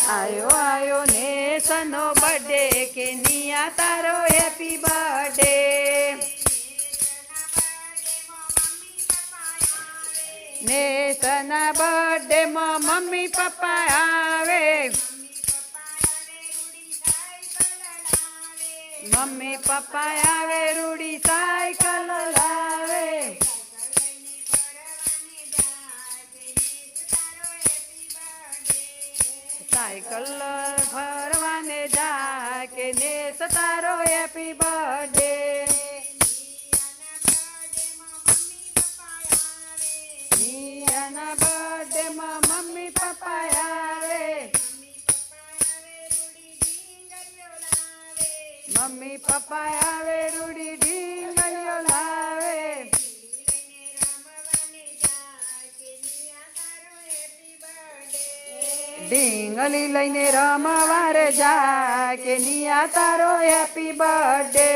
આયો આયો નેસનો બર્થડે કે નિયા તારો હેપી બર્થડે નેસના બર્થડે માં મમ્મી પપ્પા આવે મમ્મી પપ્પા આવે રૂડી સાયકલ લાવે સાયકલ ફરવાને જા કે નેસ તારો હેપી બર્થડે નિયાના બર્થડે માં મમ્મી પપ્પા આવે મમ્મી પપ્પા આવે રૂડી ઢીંગલીઓ લાવે ઢીંગલી લઈને રમવા રે જા કે નિયા તારો હેપી બર્થડે